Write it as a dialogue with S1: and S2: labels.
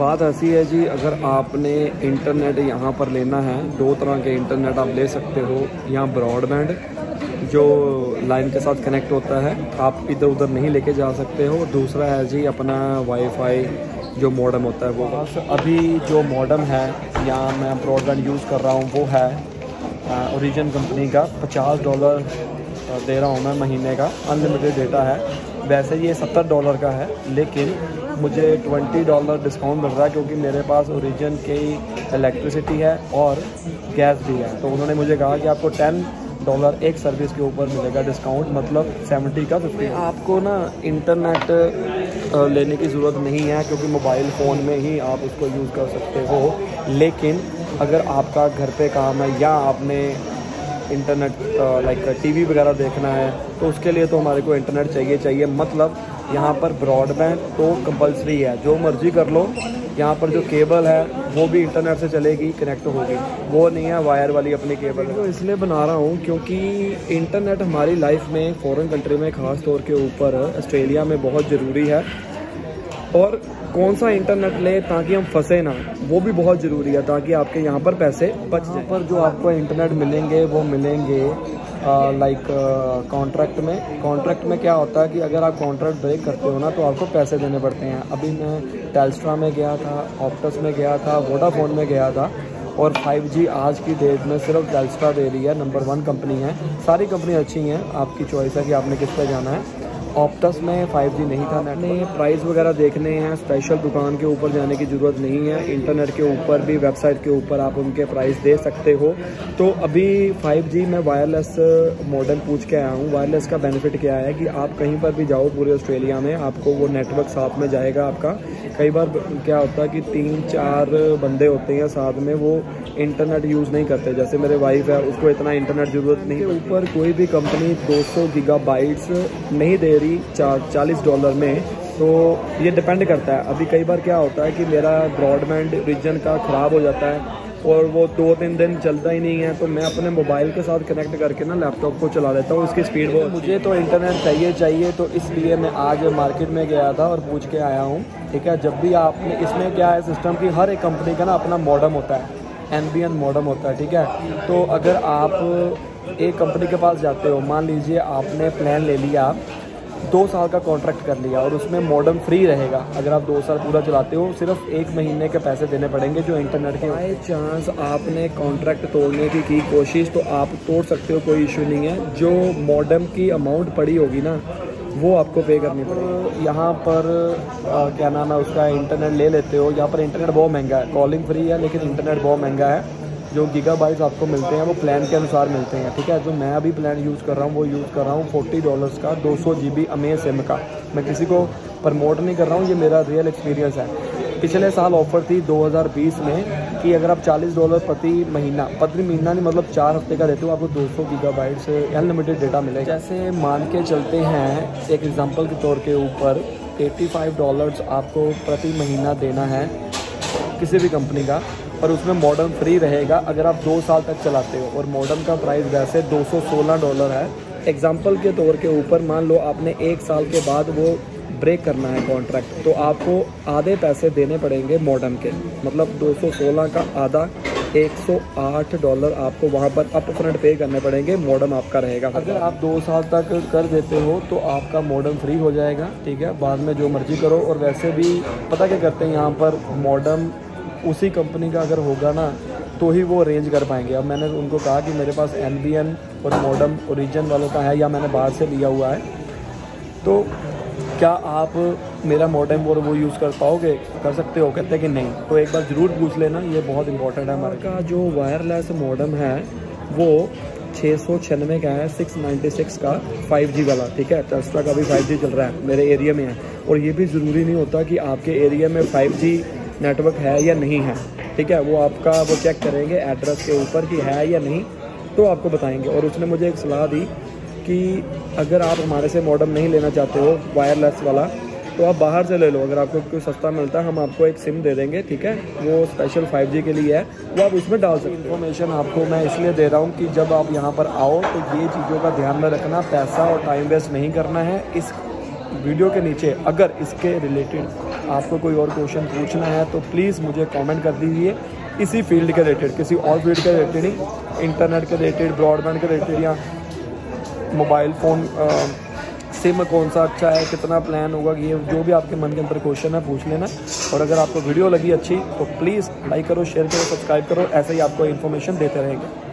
S1: बात ऐसी है जी, अगर आपने इंटरनेट यहाँ पर लेना है, दो तरह के इंटरनेट आप ले सकते हो। यहाँ ब्रॉडबैंड जो लाइन के साथ कनेक्ट होता है, आप इधर उधर नहीं लेके जा सकते हो। दूसरा है जी अपना वाईफाई जो मॉडेम होता है वो। बस अभी जो मॉडेम है यहाँ मैं ब्रॉडबैंड यूज़ कर रहा हूँ वो है ओरिजिन कंपनी का। $50 दे रहा हूँ मैं महीने का, अनलिमिटेड डेटा है। वैसे ये $70 का है, लेकिन मुझे $20 डिस्काउंट मिल रहा है क्योंकि मेरे पास ओरिजिन की इलेक्ट्रिसिटी है और गैस भी है। तो उन्होंने मुझे कहा कि आपको $10 एक सर्विस के ऊपर मिलेगा डिस्काउंट, मतलब 70 का 50। आपको ना इंटरनेट लेने की ज़रूरत नहीं है क्योंकि मोबाइल फ़ोन में ही आप उसको यूज़ कर सकते हो। लेकिन अगर आपका घर पे काम है या आपने इंटरनेट लाइक टीवी वगैरह देखना है तो उसके लिए तो हमारे को इंटरनेट चाहिए। मतलब यहाँ पर ब्रॉडबैंड तो कंपलसरी है, जो मर्ज़ी कर लो। यहाँ पर जो केबल है वो भी इंटरनेट से चलेगी, कनेक्ट होगी, वो नहीं है वायर वाली अपनी केबल। तो इसलिए बना रहा हूँ क्योंकि इंटरनेट हमारी लाइफ में फ़ॉरेन कंट्री में ख़ास तौर के ऊपर ऑस्ट्रेलिया में बहुत ज़रूरी है। और कौन सा इंटरनेट ले ताकि हम फंसे ना, वो भी बहुत ज़रूरी है ताकि आपके यहाँ पर पैसे बच जाए। पर जो आपको इंटरनेट मिलेंगे वो मिलेंगे लाइक कॉन्ट्रैक्ट में क्या होता है कि अगर आप कॉन्ट्रैक्ट ब्रेक करते हो ना तो आपको पैसे देने पड़ते हैं। अभी मैं टेल्स्ट्रा में गया था, ऑप्टस में गया था, वोडाफोन में गया था, और 5G आज की डेट में सिर्फ टेल्स्ट्रा दे रही है। नंबर 1 कंपनी है। सारी कंपनी अच्छी हैं, आपकी चॉइस है कि आपने किस पे जाना है। ऑप्टस में 5G नहीं था। मैंने प्राइस वगैरह देखने हैं, स्पेशल दुकान के ऊपर जाने की ज़रूरत नहीं है। इंटरनेट के ऊपर भी, वेबसाइट के ऊपर आप उनके प्राइस दे सकते हो। तो अभी 5G में वायरलेस मॉडेम पूछ के आया हूँ। वायरलेस का बेनिफिट क्या है कि आप कहीं पर भी जाओ पूरे ऑस्ट्रेलिया में, आपको वो नेटवर्क साथ में जाएगा आपका। कई बार क्या होता है कि 3-4 बंदे होते हैं साथ में, वो इंटरनेट यूज़ नहीं करते। जैसे मेरे वाइफ है, उसको इतना इंटरनेट ज़रूरत नहीं। ऊपर कोई भी कंपनी 200 गीगाबाइट्स नहीं दे रही $40 में, तो ये डिपेंड करता है। अभी कई बार क्या होता है कि मेरा ब्रॉडबैंड रीजन का ख़राब हो जाता है और वो 2-3 दिन चलता ही नहीं है, तो मैं अपने मोबाइल के साथ कनेक्ट करके ना लैपटॉप को चला लेता हूँ। उसकी स्पीड बहुत, मुझे तो इंटरनेट चाहिए, तो इसलिए मैं आज मार्केट में गया था और पूछ के आया हूँ। ठीक है, जब भी आपने, इसमें क्या है सिस्टम की, हर एक कंपनी का ना अपना मॉडेम होता है, NBN मॉडेम होता है। ठीक है, तो अगर आप एक कंपनी के पास जाते हो, मान लीजिए आपने प्लान ले लिया, 2 साल का कॉन्ट्रैक्ट कर लिया और उसमें मॉडेम फ्री रहेगा। अगर आप 2 साल पूरा चलाते हो, सिर्फ 1 महीने के पैसे देने पड़ेंगे जो इंटरनेट के। बाई चांस आपने कॉन्ट्रैक्ट तोड़ने की कोशिश, तो आप तोड़ सकते हो, कोई इशू नहीं है। जो मॉडेम की अमाउंट पड़ी होगी ना, वो आपको पे करनी पड़ेगी। यहाँ पर क्या नाम है उसका, इंटरनेट ले लेते हो। यहाँ पर इंटरनेट बहुत महंगा है, कॉलिंग फ्री है लेकिन इंटरनेट बहुत महंगा है। जो गीगाबाइट्स आपको मिलते हैं वो प्लान के अनुसार मिलते हैं। ठीक है, जो मैं अभी प्लान यूज़ कर रहा हूँ वो यूज़ कर रहा हूँ $40 का, 200 GB अमेज सिम का। मैं किसी को प्रमोट नहीं कर रहा हूँ, ये मेरा रियल एक्सपीरियंस है। पिछले साल ऑफ़र थी 2020 में कि अगर आप $40 प्रति महीना नहीं, मतलब 4 हफ्ते का देते हो, आपको 200 गीगाबाइट्स अनलिमिटेड डेटा मिलेगा। जैसे मान के चलते हैं, एक एग्जांपल के तौर के ऊपर $85 आपको प्रति महीना देना है किसी भी कंपनी का, और उसमें मॉडेम फ्री रहेगा अगर आप 2 साल तक चलाते हो। और मॉडेम का प्राइस वैसे $216 है। एग्जांपल के तौर के ऊपर मान लो आपने 1 साल के बाद वो ब्रेक करना है कॉन्ट्रैक्ट, तो आपको आधे पैसे देने पड़ेंगे मॉडेम के, मतलब 216 का आधा, $108 आपको वहाँ पर अप फ्रंट पे करने पड़ेंगे, मॉडेम आपका रहेगा। अगर आप 2 साल तक कर देते हो तो आपका मॉडेम फ्री हो जाएगा। ठीक है, बाद में जो मर्जी करो। और वैसे भी पता क्या करते हैं यहाँ पर, मॉडेम उसी कंपनी का अगर होगा ना तो ही वो अरेंज कर पाएंगे। अब मैंने उनको कहा कि मेरे पास NBN और मॉडेम ओरिजिन वालों का है या मैंने बाहर से लिया हुआ है, तो क्या आप मेरा मॉडेम और वो यूज़ कर पाओगे, कर सकते हो? कहते हैं कि नहीं। तो एक बार ज़रूर पूछ लेना, ये बहुत इंपॉर्टेंट है। हमारे का जो वायरलेस मॉडेम है वो 696 का है, 696 का 5G वाला। ठीक है, टेल्स्ट्रा का भी 5G चल रहा है, मेरे एरिया में है। और ये भी ज़रूरी नहीं होता कि आपके एरिया में 5G नेटवर्क है या नहीं है। ठीक है, वो आपका वो चेक करेंगे एड्रेस के ऊपर कि है या नहीं, तो आपको बताएंगे। और उसने मुझे एक सलाह दी कि अगर आप हमारे से मॉडेम नहीं लेना चाहते हो वायरलेस वाला, तो आप बाहर से ले लो। अगर आपको कोई सस्ता मिलता है, हम आपको एक सिम दे देंगे। ठीक है, वो स्पेशल 5G के लिए है, वो आप उसमें डाल सकते हो। इन्फॉर्मेशन आपको मैं इसलिए दे रहा हूँ कि जब आप यहाँ पर आओ तो ये चीज़ों का ध्यान में रखना, पैसा और टाइम वेस्ट नहीं करना है। इस वीडियो के नीचे अगर इसके रिलेटेड आपको कोई और क्वेश्चन पूछना है तो प्लीज़ मुझे कमेंट कर दीजिए, इसी फील्ड के रिलेटेड, किसी और फील्ड के रिलेटेड नहीं, इंटरनेट के रिलेटेड, ब्रॉडबैंड के रिलेटेड, या मोबाइल फ़ोन सिम कौन सा अच्छा है, कितना प्लान होगा, ये जो भी आपके मन के अंदर क्वेश्चन है पूछ लेना। और अगर आपको वीडियो लगी अच्छी तो प्लीज़ लाइक करो, शेयर करो, सब्सक्राइब करो, ऐसे ही आपको इन्फॉर्मेशन देते रहेंगे।